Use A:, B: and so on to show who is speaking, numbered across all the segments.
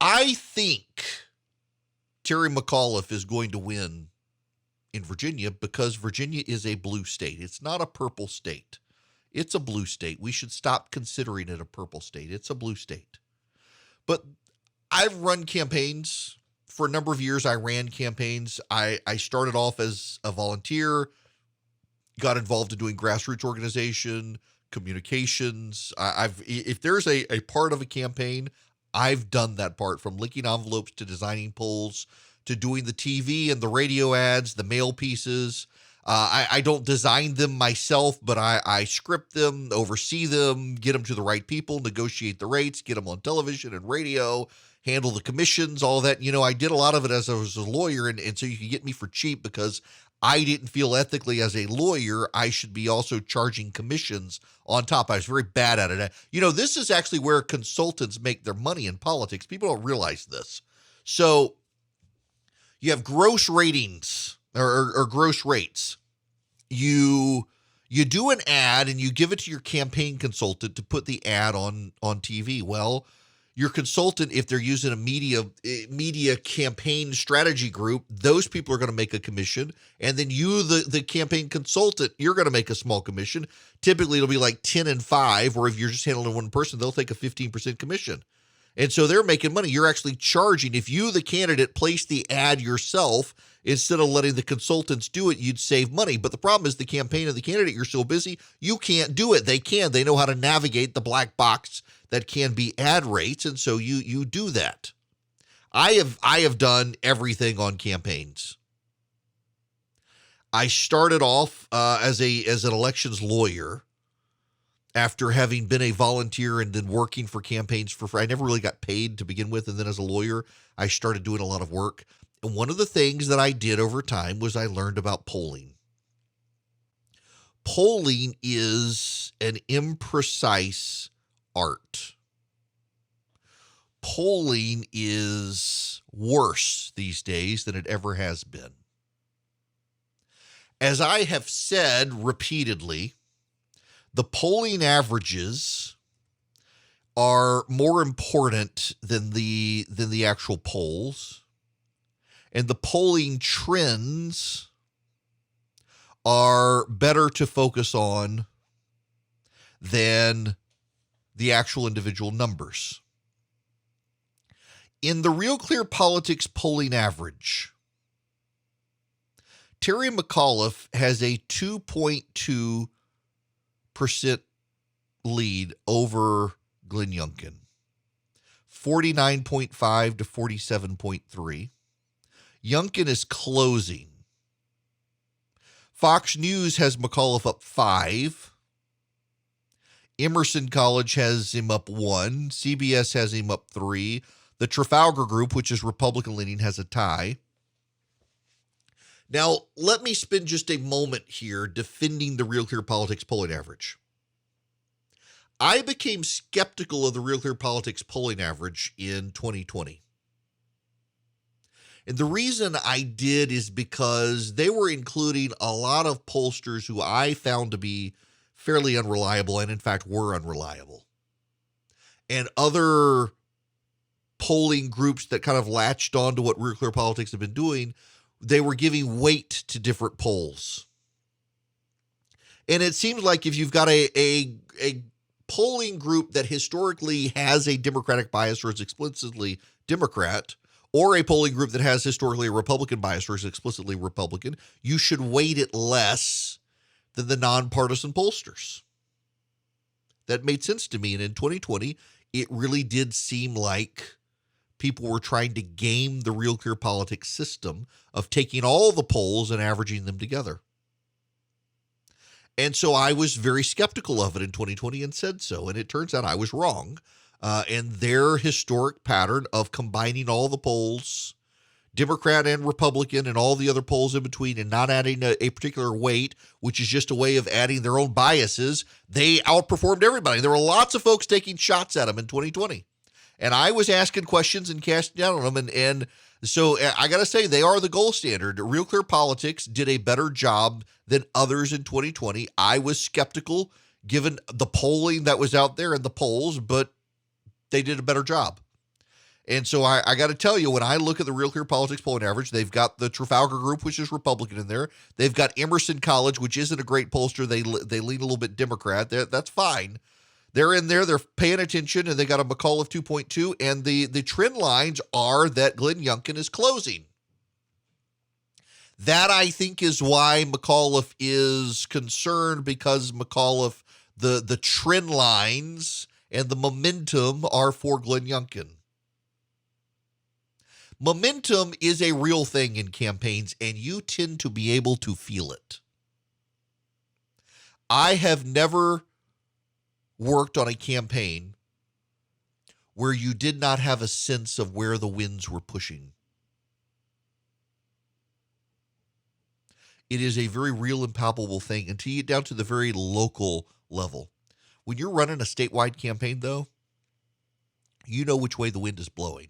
A: I think Terry McAuliffe is going to win in Virginia because Virginia is a blue state. It's not a purple state. It's a blue state. We should stop considering it a purple state. It's a blue state. But I've run campaigns. For a number of years, I ran campaigns. I started off as a volunteer, got involved in doing grassroots organization, communications. If there's a part of a campaign, I've done that part, from linking envelopes to designing polls to doing the TV and the radio ads, the mail pieces. I don't design them myself, but I script them, oversee them, get them to the right people, negotiate the rates, get them on television and radio, handle the commissions, all that. I did a lot of it as I was a lawyer, and so you could get me for cheap because I didn't feel ethically as a lawyer I should be also charging commissions on top. I was very bad at it. This is actually where consultants make their money in politics. People don't realize this. So you have gross ratings or gross rates. You do an ad and you give it to your campaign consultant to put the ad on TV. Well, your consultant, if they're using a media campaign strategy group, those people are going to make a commission. And then you, the campaign consultant, you're going to make a small commission. Typically, it'll be like 10 and 5, or if you're just handling one person, they'll take a 15% commission. And so they're making money. You're actually charging. If you, the candidate, place the ad yourself, instead of letting the consultants do it, you'd save money. But the problem is the campaign and the candidate, you're so busy, you can't do it. They can. They know how to navigate the black box that can be ad rates, and so you do that. I have done everything on campaigns. I started off as an elections lawyer after having been a volunteer and then working for campaigns for free. I never really got paid to begin with, and then as a lawyer, I started doing a lot of work. And one of the things that I did over time was I learned about polling. Polling is an imprecise art. Polling is worse these days than it ever has been. As I have said repeatedly, the polling averages are more important than the actual polls, and the polling trends are better to focus on than the actual individual numbers. In the Real Clear Politics polling average, Terry McAuliffe has a 2.2% lead over Glenn Youngkin, 49.5 to 47.3. Youngkin is closing. Fox News has McAuliffe up 5. Emerson College has him up 1. CBS has him up 3. The Trafalgar Group, which is Republican leaning, has a tie. Now, let me spend just a moment here defending the Real Clear Politics polling average. I became skeptical of the Real Clear Politics polling average in 2020. And the reason I did is because they were including a lot of pollsters who I found to be fairly unreliable, and in fact were unreliable. And other polling groups that kind of latched on to what Real Clear Politics have been doing, they were giving weight to different polls. And it seems like if you've got a polling group that historically has a Democratic bias or is explicitly Democrat, or a polling group that has historically a Republican bias or is explicitly Republican, you should weight it less than the nonpartisan pollsters. That made sense to me. And in 2020, it really did seem like people were trying to game the Real Clear Politics system of taking all the polls and averaging them together. And so I was very skeptical of it in 2020 and said so. And it turns out I was wrong. And their historic pattern of combining all the polls, Democrat and Republican, and all the other polls in between, and not adding a particular weight, which is just a way of adding their own biases, they outperformed everybody. There were lots of folks taking shots at them in 2020. And I was asking questions and casting down on them. And so I got to say, they are the gold standard. Real Clear Politics did a better job than others in 2020. I was skeptical given the polling that was out there and the polls, but they did a better job. And so I got to tell you, when I look at the Real Clear Politics polling average, they've got the Trafalgar Group, which is Republican in there. They've got Emerson College, which isn't a great pollster. They lean a little bit Democrat. That's fine. They're in there. They're paying attention, and they got a McAuliffe 2.2. And the trend lines are that Glenn Youngkin is closing. That, I think, is why McAuliffe is concerned, because McAuliffe, the trend lines and the momentum are for Glenn Youngkin. Momentum is a real thing in campaigns, and you tend to be able to feel it. I have never worked on a campaign where you did not have a sense of where the winds were pushing. It is a very real and palpable thing until you get down to the very local level. When you're running a statewide campaign, though, you know which way the wind is blowing.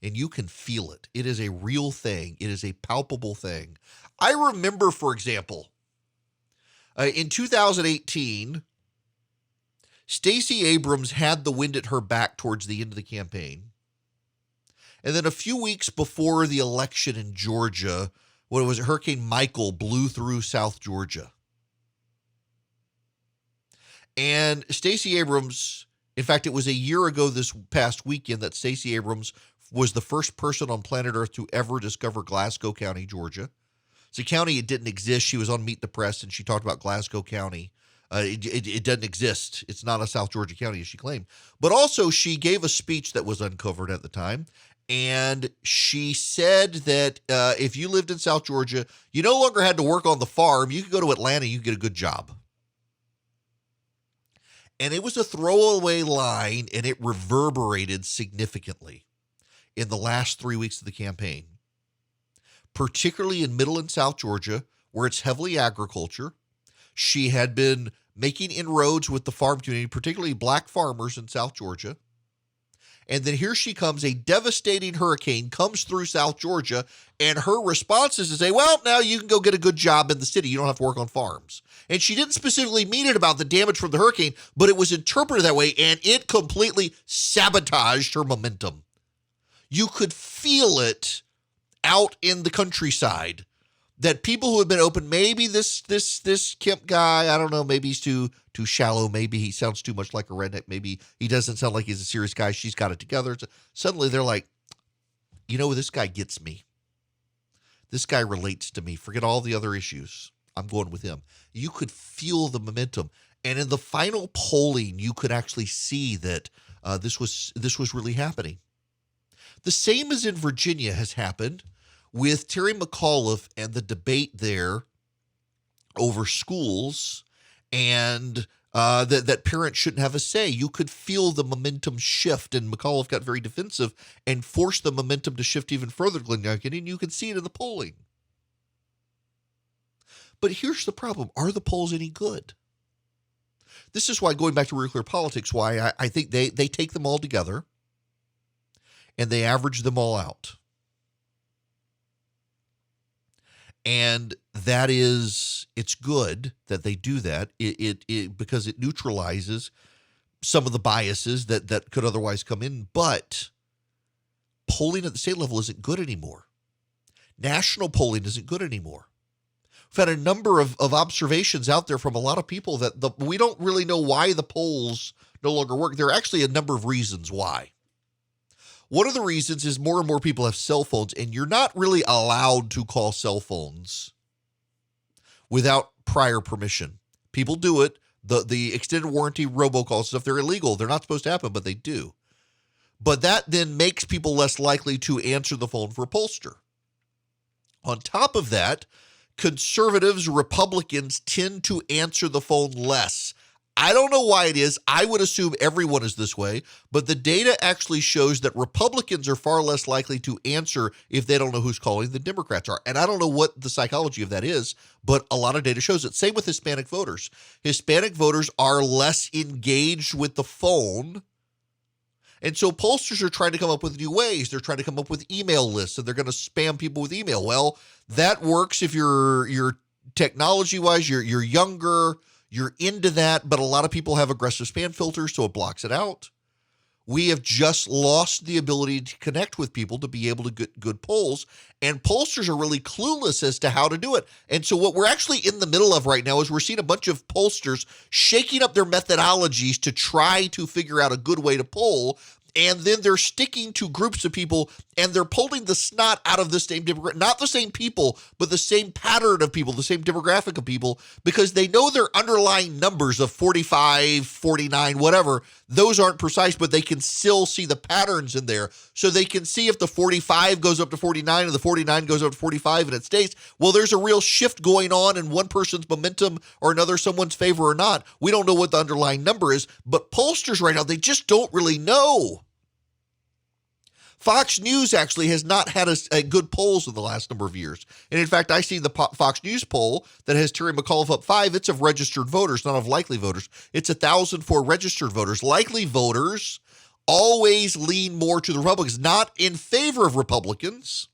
A: And you can feel it. It is a real thing. It is a palpable thing. I remember, for example, in 2018, Stacey Abrams had the wind at her back towards the end of the campaign. And then a few weeks before the election in Georgia, what was it, Hurricane Michael blew through South Georgia. And Stacey Abrams, in fact, it was a year ago this past weekend that Stacey Abrams was the first person on planet Earth to ever discover Glasgow County, Georgia. It's a county, it didn't exist. She was on Meet the Press, and she talked about Glasgow County. It doesn't exist. It's not a South Georgia county, as she claimed. But also, she gave a speech that was uncovered at the time, and she said that if you lived in South Georgia, you no longer had to work on the farm. You could go to Atlanta, you could get a good job. And it was a throwaway line, and it reverberated significantly in the last 3 weeks of the campaign, particularly in Middle and South Georgia, where it's heavily agriculture. She had been making inroads with the farm community, particularly black farmers in South Georgia. And then here she comes, a devastating hurricane comes through South Georgia, and her response is to say, well, now you can go get a good job in the city. You don't have to work on farms. And she didn't specifically mean it about the damage from the hurricane, but it was interpreted that way, and it completely sabotaged her momentum. You could feel it out in the countryside that people who have been open, maybe this Kemp guy, I don't know, maybe he's too shallow, maybe he sounds too much like a redneck, maybe he doesn't sound like he's a serious guy, she's got it together. So suddenly they're like, you know, this guy gets me. This guy relates to me. Forget all the other issues. I'm going with him. You could feel the momentum. And in the final polling, you could actually see that this was really happening. The same as in Virginia has happened with Terry McAuliffe and the debate there over schools, and that parents shouldn't have a say. You could feel the momentum shift, and McAuliffe got very defensive and forced the momentum to shift even further to Glenn Youngkin, and you can see it in the polling. But here's the problem. Are the polls any good? This is why, going back to Real Clear Politics, why I think they take them all together and they average them all out. And that is, it's good that they do that. It because it neutralizes some of the biases that could otherwise come in. But polling at the state level isn't good anymore. National polling isn't good anymore. We've had a number of observations out there from a lot of people that we don't really know why the polls no longer work. There are actually a number of reasons why. One of the reasons is more and more people have cell phones, and you're not really allowed to call cell phones without prior permission. People do it. The extended warranty robocall stuff, they're illegal. They're not supposed to happen, but they do. But that then makes people less likely to answer the phone for a pollster. On top of that, conservatives, Republicans tend to answer the phone less. I don't know why it is. I would assume everyone is this way, but the data actually shows that Republicans are far less likely to answer if they don't know who's calling than Democrats are. And I don't know what the psychology of that is, but a lot of data shows it. Same with Hispanic voters. Hispanic voters are less engaged with the phone. And so pollsters are trying to come up with new ways. They're trying to come up with email lists, and they're going to spam people with email. Well, that works if you're technology-wise, you're younger, you're into that, but a lot of people have aggressive spam filters, so it blocks it out. We have just lost the ability to connect with people to be able to get good polls, and pollsters are really clueless as to how to do it. And so what we're actually in the middle of right now is we're seeing a bunch of pollsters shaking up their methodologies to try to figure out a good way to poll. And then they're sticking to groups of people, and they're pulling the snot out of the same demographic, not the same people, but the same pattern of people, the same demographic of people, because they know their underlying numbers of 45, 49, whatever. Those aren't precise, but they can still see the patterns in there. So they can see if the 45 goes up to 49 and the 49 goes up to 45 and it stays. Well, there's a real shift going on in one person's momentum or another, someone's favor or not. We don't know what the underlying number is, but pollsters right now, they just don't really know. Fox News actually has not had a good polls in the last number of years. And in fact, I see the Fox News poll that has Terry McAuliffe up 5. It's of registered voters, not of likely voters. It's 1,000 for registered voters. Likely voters always lean more to the Republicans, not in favor of Republicans,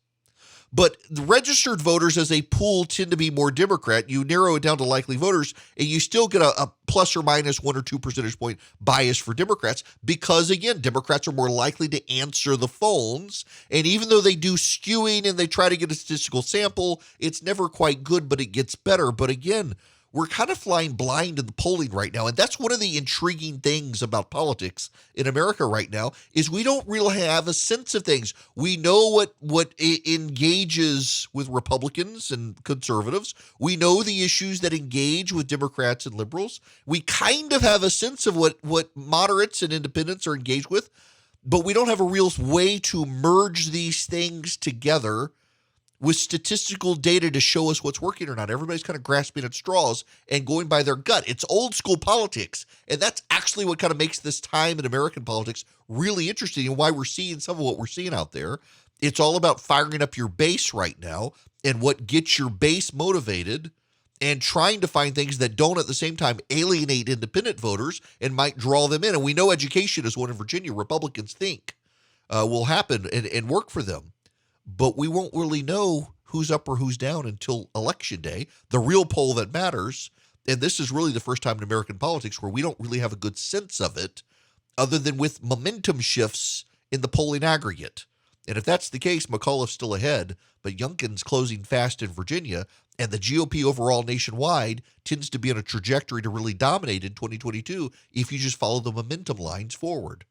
A: but the registered voters as a pool tend to be more Democrat. You narrow it down to likely voters, and you still get a plus or minus 1 or 2 percentage point bias for Democrats because, again, Democrats are more likely to answer the phones. And even though they do skewing and they try to get a statistical sample, it's never quite good, but it gets better. But again, we're kind of flying blind in the polling right now. And that's one of the intriguing things about politics in America right now is we don't really have a sense of things. We know what engages with Republicans and conservatives. We know the issues that engage with Democrats and liberals. We kind of have a sense of what moderates and independents are engaged with, but we don't have a real way to merge these things together with statistical data to show us what's working or not. Everybody's kind of grasping at straws and going by their gut. It's old school politics. And that's actually what kind of makes this time in American politics really interesting and why we're seeing some of what we're seeing out there. It's all about firing up your base right now and what gets your base motivated and trying to find things that don't at the same time alienate independent voters and might draw them in. And we know education is one in Virginia Republicans think will happen and work for them. But we won't really know who's up or who's down until Election Day, the real poll that matters. And this is really the first time in American politics where we don't really have a good sense of it other than with momentum shifts in the polling aggregate. And if that's the case, McAuliffe's still ahead, but Youngkin's closing fast in Virginia, and the GOP overall nationwide tends to be on a trajectory to really dominate in 2022 if you just follow the momentum lines forward.